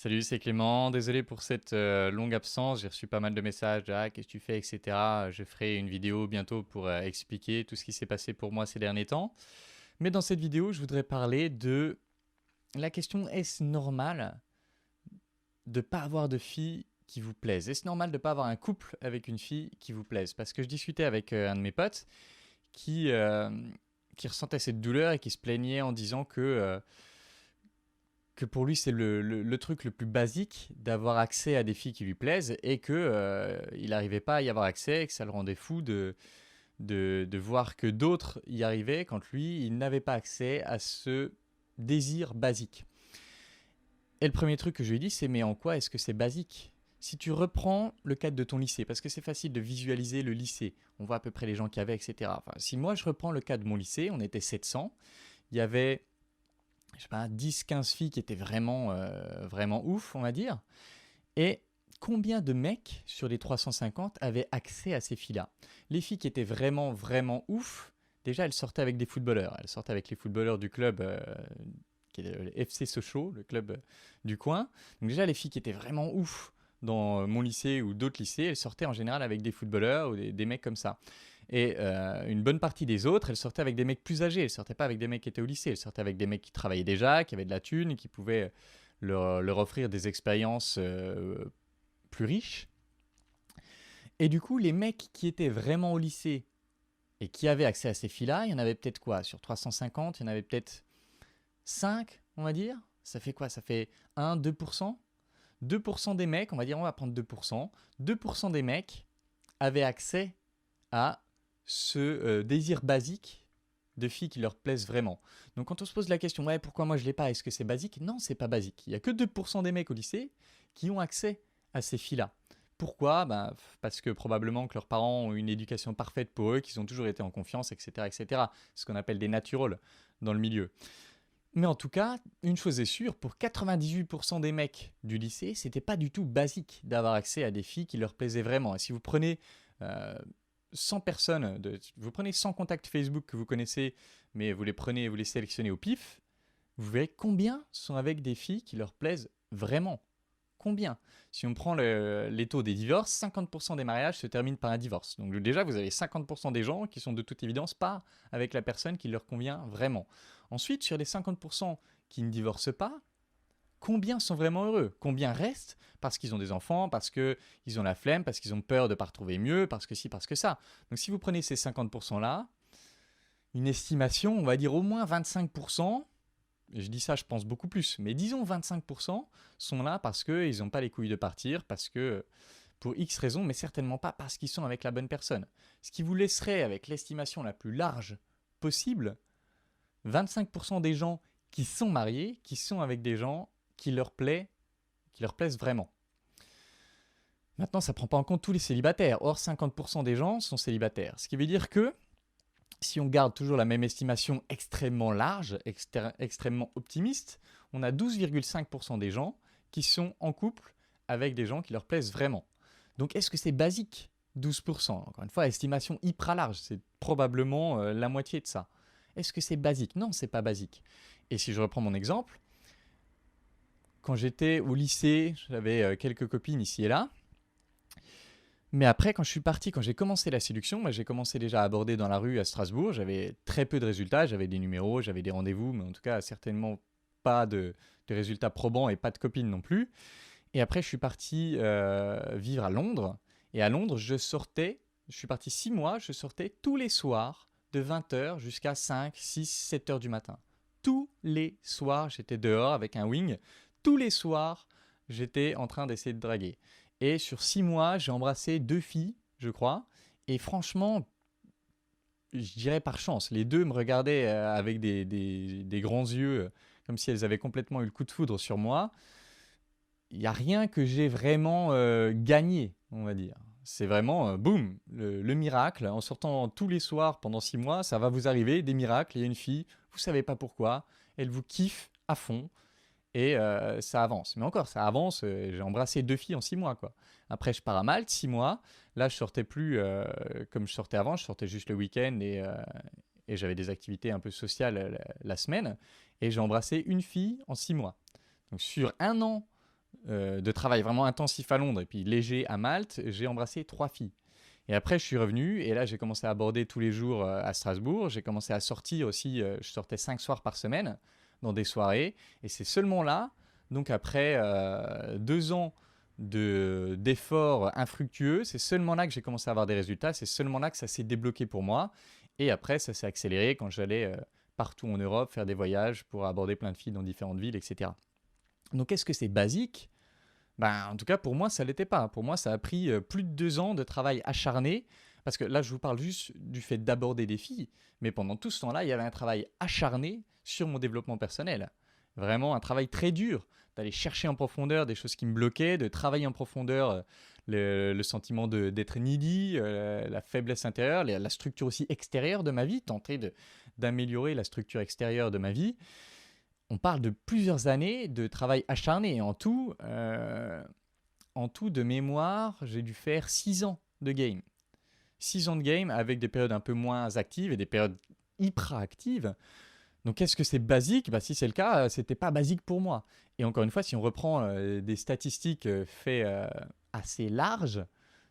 Salut, c'est Clément. Désolé pour cette longue absence. J'ai reçu pas mal de messages de «Ah, qu'est-ce que tu fais, etc.» Je ferai une vidéo bientôt pour expliquer tout ce qui s'est passé pour moi ces derniers temps. Mais dans cette vidéo, je voudrais parler de la question: est-ce normal de pas avoir de fille qui vous plaise? Est-ce normal de pas avoir un couple avec une fille qui vous plaise? Parce que je discutais avec un de mes potes qui, euh, qui ressentait cette douleur et qui se plaignait en disant que pour lui c'est le truc le plus basique d'avoir accès à des filles qui lui plaisent et que il n'arrivait pas à y avoir accès et que ça le rendait fou de voir que d'autres y arrivaient quand lui il n'avait pas accès à ce désir basique. Et le premier truc que je lui ai dit, c'est: mais en quoi est-ce que c'est basique? Si tu reprends le cadre de ton lycée, parce que c'est facile de visualiser le lycée, on voit à peu près les gens qu'il y avait, etc. Enfin, si moi je reprends le cas de mon lycée, on était 700, il y avait, je sais pas, 10-15 filles qui étaient vraiment ouf, on va dire. Et combien de mecs sur les 350 avaient accès à ces filles-là? Les filles qui étaient vraiment ouf, déjà elles sortaient avec des footballeurs. Elles sortaient avec les footballeurs du club qui est le FC Sochaux, le club du coin. Donc déjà les filles qui étaient vraiment ouf dans mon lycée ou d'autres lycées, elles sortaient en général avec des footballeurs ou des mecs comme ça. Et une bonne partie des autres, elles sortaient avec des mecs plus âgés. Elles sortaient pas avec des mecs qui étaient au lycée. Elles sortaient avec des mecs qui travaillaient déjà, qui avaient de la thune et qui pouvaient leur offrir des expériences plus riches. Et du coup, les mecs qui étaient vraiment au lycée et qui avaient accès à ces filles-là, il y en avait peut-être quoi? Sur 350, il y en avait peut-être 5, on va dire. Ça fait quoi? Ça fait 1-2%. 2% des mecs, on va dire, on va prendre 2%. 2% des mecs avaient accès à ce désir basique de filles qui leur plaisent vraiment. Donc quand on se pose la question: ouais, pourquoi moi je l'ai pas, est-ce que c'est basique? Non, c'est pas basique. Il y a que 2% des mecs au lycée qui ont accès à ces filles-là. Pourquoi? Ben, parce que probablement que leurs parents ont une éducation parfaite pour eux, qu'ils ont toujours été en confiance, etc., etc. C'est ce qu'on appelle des naturals dans le milieu. Mais en tout cas, une chose est sûre, pour 98% des mecs du lycée, c'était pas du tout basique d'avoir accès à des filles qui leur plaisaient vraiment. Et si vous prenez euh, 100 personnes, vous prenez 100 contacts Facebook que vous connaissez, mais vous les prenez, vous les sélectionnez au pif, vous verrez combien sont avec des filles qui leur plaisent vraiment. Combien? Si on prend les taux des divorces, 50% des mariages se terminent par un divorce. Donc déjà, vous avez 50% des gens qui sont de toute évidence pas avec la personne qui leur convient vraiment. Ensuite, sur les 50% qui ne divorcent pas, combien sont vraiment heureux? Combien restent parce qu'ils ont des enfants, parce qu'ils ont la flemme, parce qu'ils ont peur de ne pas retrouver mieux, parce que ci, parce que ça. Donc si vous prenez ces 50%-là, une estimation, on va dire au moins 25%, je dis ça, je pense beaucoup plus, mais disons 25% sont là parce qu'ils n'ont pas les couilles de partir, parce que pour X raisons, mais certainement pas parce qu'ils sont avec la bonne personne. Ce qui vous laisserait, avec l'estimation la plus large possible, 25% des gens qui sont mariés, qui sont avec des gens qui leur plaisent vraiment. Maintenant, ça ne prend pas en compte tous les célibataires. Or, 50% des gens sont célibataires. Ce qui veut dire que si on garde toujours la même estimation extrêmement large, extrêmement optimiste, on a 12,5% des gens qui sont en couple avec des gens qui leur plaisent vraiment. Donc est-ce que c'est basique? 12%. Encore une fois, estimation hyper large, c'est probablement la moitié de ça. Est-ce que c'est basique? Non, c'est pas basique. Et si je reprends mon exemple, quand j'étais au lycée, j'avais quelques copines ici et là. Mais après, quand je suis parti, quand j'ai commencé la séduction, moi j'ai commencé déjà à aborder dans la rue à Strasbourg. J'avais très peu de résultats, j'avais des numéros, j'avais des rendez-vous, mais en tout cas certainement pas de résultats probants et pas de copines non plus. Et après, je suis parti vivre à Londres. Et à Londres, je suis parti 6 mois, je sortais tous les soirs de 20h jusqu'à 5, 6, 7h du matin. Tous les soirs, j'étais dehors avec un wing. Tous les soirs, j'étais en train d'essayer de draguer. Et sur 6 mois, j'ai embrassé 2 filles, je crois. Et franchement, je dirais par chance, les deux me regardaient avec des grands yeux, comme si elles avaient complètement eu le coup de foudre sur moi. Il n'y a rien que j'ai vraiment gagné, on va dire. C'est vraiment, boum, le miracle. En sortant tous les soirs pendant 6 mois, ça va vous arriver, des miracles. Il y a une fille, vous ne savez pas pourquoi, elle vous kiffe à fond et ça avance. Mais encore, ça avance. J'ai embrassé 2 filles en 6 mois, quoi. Après, je pars à Malte, 6 mois. Là, je sortais plus comme je sortais avant. Je sortais juste le week-end et j'avais des activités un peu sociales la semaine. Et j'ai embrassé une fille en 6 mois. Donc sur un an de travail vraiment intensif à Londres et puis léger à Malte, j'ai embrassé 3 filles. Et après, je suis revenu et là, j'ai commencé à aborder tous les jours à Strasbourg. J'ai commencé à sortir aussi. Je sortais 5 soirs par semaine dans des soirées. Et c'est seulement là, donc après 2 ans d'efforts infructueux, c'est seulement là que j'ai commencé à avoir des résultats. C'est seulement là que ça s'est débloqué pour moi. Et après, ça s'est accéléré quand j'allais partout en Europe faire des voyages pour aborder plein de filles dans différentes villes, etc. Donc, est-ce que c'est basique? Ben, en tout cas, pour moi, ça ne l'était pas. Pour moi, ça a pris plus de 2 ans de travail acharné. Parce que là, je vous parle juste du fait d'aborder des filles. Mais pendant tout ce temps-là, il y avait un travail acharné sur mon développement personnel. Vraiment un travail très dur. D'aller chercher en profondeur des choses qui me bloquaient, de travailler en profondeur le sentiment d'être needy, la faiblesse intérieure, la structure aussi extérieure de ma vie, d'améliorer la structure extérieure de ma vie. On parle de plusieurs années de travail acharné. En tout, de mémoire, j'ai dû faire 6 ans de game. 6 ans de game avec des périodes un peu moins actives et des périodes hyper actives. Donc, est-ce que c'est basique? Bah, si c'est le cas, c'était pas basique pour moi. Et encore une fois, si on reprend des statistiques faits assez larges,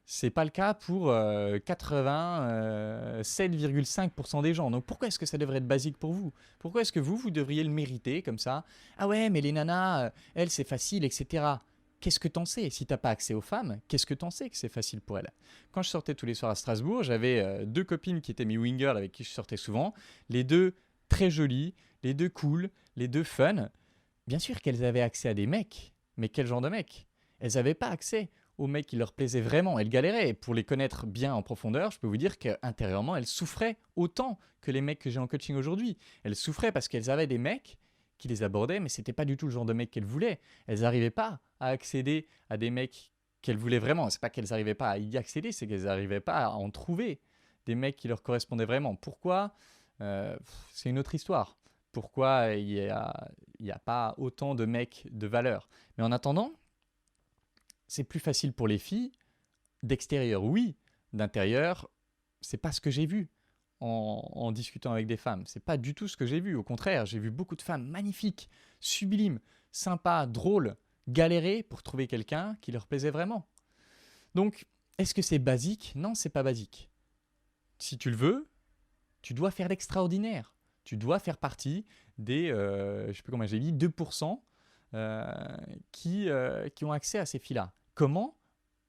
c'est pas le cas pour 87,5% des gens. Donc pourquoi est-ce que ça devrait être basique pour vous? Pourquoi est-ce que vous devriez le mériter comme ça? Ah ouais, mais les nanas, elles, c'est facile, etc. Qu'est-ce que t'en sais? Si t'as pas accès aux femmes, qu'est-ce que t'en sais que c'est facile pour elles? Quand je sortais tous les soirs à Strasbourg, j'avais 2 copines qui étaient mes wingers avec qui je sortais souvent. Les deux très jolies, les deux cool, les deux fun. Bien sûr qu'elles avaient accès à des mecs, mais quel genre de mecs? Elles n'avaient pas accès aux mecs qui leur plaisaient vraiment. Elles galéraient. Et pour les connaître bien en profondeur, je peux vous dire qu'intérieurement, elles souffraient autant que les mecs que j'ai en coaching aujourd'hui. Elles souffraient parce qu'elles avaient des mecs qui les abordaient, mais c'était pas du tout le genre de mec qu'elles voulaient. Elles n'arrivaient pas à accéder à des mecs qu'elles voulaient vraiment. C'est pas qu'elles n'arrivaient pas à y accéder, c'est qu'elles n'arrivaient pas à en trouver des mecs qui leur correspondaient vraiment. Pourquoi? C'est une autre histoire. Pourquoi il n'y a pas autant de mecs de valeur? Mais en attendant, c'est plus facile pour les filles. D'extérieur, oui. D'intérieur, c'est pas ce que j'ai vu en discutant avec des femmes. C'est pas du tout ce que j'ai vu. Au contraire, j'ai vu beaucoup de femmes magnifiques, sublimes, sympas, drôles, galérer pour trouver quelqu'un qui leur plaisait vraiment. Donc, est-ce que c'est basique? Non, c'est pas basique. Si tu le veux, tu dois faire l'extraordinaire. Tu dois faire partie des, je sais plus combien j'ai dit, 2% qui ont accès à ces filles-là. Comment?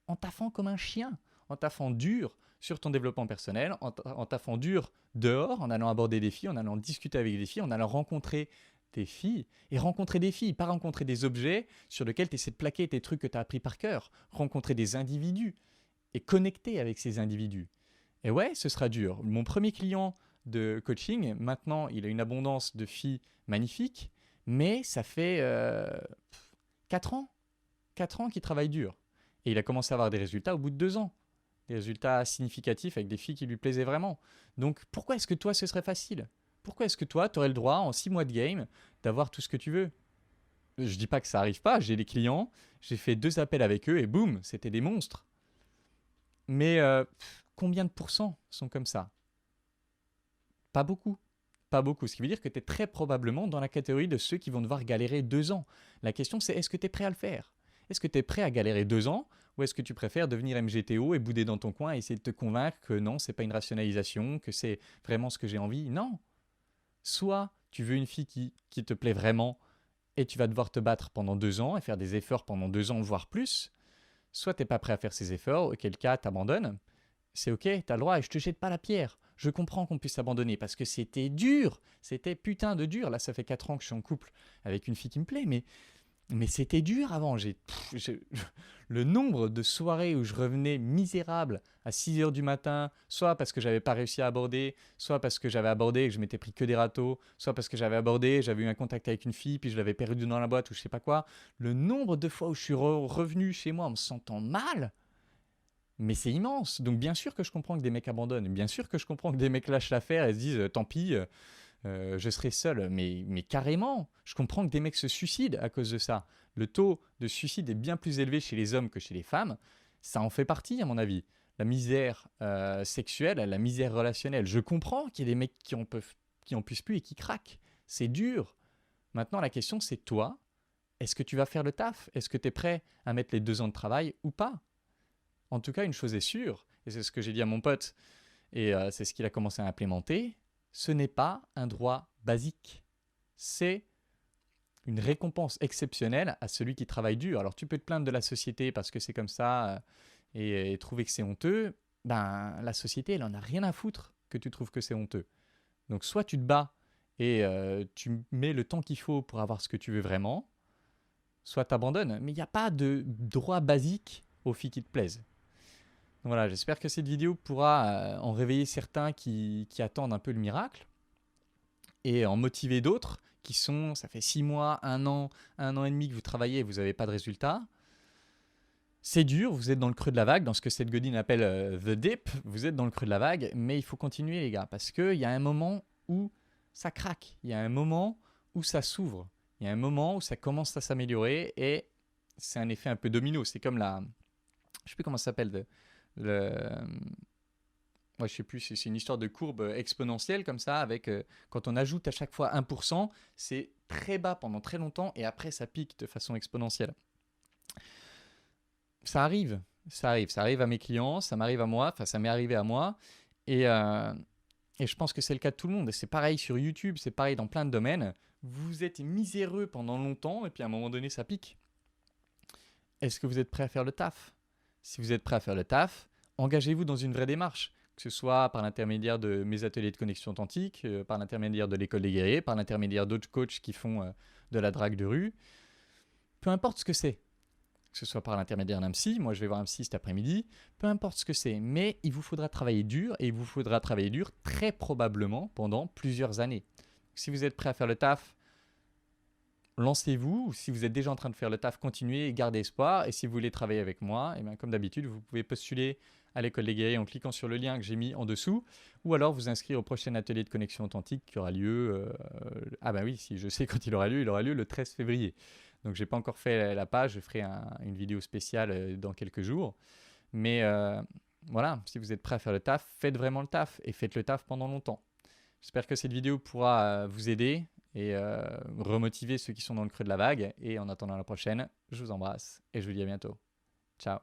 En taffant comme un chien, en taffant dur sur ton développement personnel, en taffant dur dehors, en allant aborder des filles, en allant discuter avec des filles, en allant rencontrer des filles, et rencontrer des filles, pas rencontrer des objets sur lesquels tu essaies de plaquer tes trucs que tu as appris par cœur, rencontrer des individus et connecter avec ces individus. Et ouais, ce sera dur. Mon premier client de coaching, maintenant, il a une abondance de filles magnifiques, mais ça fait 4 ans. 4 ans qu'il travaille dur. Et il a commencé à avoir des résultats au bout de 2 ans. Des résultats significatifs avec des filles qui lui plaisaient vraiment. Donc pourquoi est-ce que toi, ce serait facile? Pourquoi est-ce que toi, tu aurais le droit, en 6 mois de game, d'avoir tout ce que tu veux? Je dis pas que ça arrive pas, j'ai des clients, j'ai fait 2 appels avec eux et boum, c'était des monstres. Mais combien de pourcents sont comme ça? Pas beaucoup. Pas beaucoup. Ce qui veut dire que tu es très probablement dans la catégorie de ceux qui vont devoir galérer 2 ans. La question, c'est est-ce que tu es prêt à le faire? Est-ce que tu es prêt à galérer 2 ans ou est-ce que tu préfères devenir MGTO et bouder dans ton coin et essayer de te convaincre que non, c'est pas une rationalisation, que c'est vraiment ce que j'ai envie? Non. Soit tu veux une fille qui te plaît vraiment et tu vas devoir te battre pendant 2 ans et faire des efforts pendant 2 ans, voire plus. Soit tu n'es pas prêt à faire ces efforts, auquel cas t'abandonnes. C'est ok, t'as le droit et je te jette pas la pierre. Je comprends qu'on puisse abandonner parce que c'était dur. C'était putain de dur. Là, ça fait 4 ans que je suis en couple avec une fille qui me plaît, mais c'était dur avant. Le nombre de soirées où je revenais misérable à 6 heures du matin, soit parce que j'avais pas réussi à aborder, soit parce que j'avais abordé et que je m'étais pris que des râteaux, soit parce que j'avais abordé, j'avais eu un contact avec une fille, puis je l'avais perdu dans la boîte ou je sais pas quoi. Le nombre de fois où je suis revenu chez moi en me sentant mal, mais c'est immense. Donc bien sûr que je comprends que des mecs abandonnent. Bien sûr que je comprends que des mecs lâchent l'affaire et se disent tant pis, je serai seul. Mais carrément, je comprends que des mecs se suicident à cause de ça. Le taux de suicide est bien plus élevé chez les hommes que chez les femmes. Ça en fait partie à mon avis. La misère sexuelle, la misère relationnelle. Je comprends qu'il y ait des mecs qui en puissent plus et qui craquent. C'est dur. Maintenant la question c'est toi, est-ce que tu vas faire le taf? Est-ce que tu es prêt à mettre les 2 ans de travail ou pas? En tout cas, une chose est sûre, et c'est ce que j'ai dit à mon pote, et c'est ce qu'il a commencé à implémenter, ce n'est pas un droit basique. C'est une récompense exceptionnelle à celui qui travaille dur. Alors tu peux te plaindre de la société parce que c'est comme ça et trouver que c'est honteux. Ben, la société, elle en a rien à foutre que tu trouves que c'est honteux. Donc soit tu te bats et tu mets le temps qu'il faut pour avoir ce que tu veux vraiment, soit tu abandonnes. Mais il n'y a pas de droit basique aux filles qui te plaisent. Donc voilà, j'espère que cette vidéo pourra en réveiller certains qui attendent un peu le miracle et en motiver d'autres qui sont, ça fait 6 mois, 1 an et demi que vous travaillez et vous n'avez pas de résultat. C'est dur, vous êtes dans le creux de la vague, dans ce que Seth Godin appelle the dip, vous êtes dans le creux de la vague, mais il faut continuer les gars, parce qu'il y a un moment où ça craque, il y a un moment où ça s'ouvre, il y a un moment où ça commence à s'améliorer et c'est un effet un peu domino, c'est comme la, je sais plus comment ça s'appelle, ouais, je sais plus, c'est une histoire de courbe exponentielle comme ça, avec quand on ajoute à chaque fois 1%, c'est très bas pendant très longtemps et après ça pique de façon exponentielle. Ça arrive, ça arrive à mes clients, ça m'arrive à moi, enfin ça m'est arrivé à moi et je pense que c'est le cas de tout le monde. Et c'est pareil sur YouTube, c'est pareil dans plein de domaines. Vous êtes miséreux pendant longtemps et puis à un moment donné ça pique. Est-ce que vous êtes prêt à faire le taf? Si vous êtes prêt à faire le taf, engagez-vous dans une vraie démarche. Que ce soit par l'intermédiaire de mes ateliers de connexion authentique, par l'intermédiaire de l'école des guerriers, par l'intermédiaire d'autres coachs qui font de la drague de rue. Peu importe ce que c'est. Que ce soit par l'intermédiaire d'un psy, moi je vais voir un psy cet après-midi, peu importe ce que c'est, mais il vous faudra travailler dur et il vous faudra travailler dur très probablement pendant plusieurs années. Si vous êtes prêt à faire le taf, lancez-vous. Si vous êtes déjà en train de faire le taf, continuez et gardez espoir. Et si vous voulez travailler avec moi, et bien comme d'habitude, vous pouvez postuler à l'école des guerriers en cliquant sur le lien que j'ai mis en dessous, ou alors vous inscrire au prochain atelier de connexion authentique qui aura lieu, ah ben oui, si je sais quand il aura lieu le 13 février. Donc je n'ai pas encore fait la page, je ferai une vidéo spéciale dans quelques jours. Mais voilà, si vous êtes prêt à faire le taf, faites vraiment le taf et faites le taf pendant longtemps. J'espère que cette vidéo pourra vous aider et remotiver ceux qui sont dans le creux de la vague. Et en attendant la prochaine, je vous embrasse et je vous dis à bientôt. Ciao.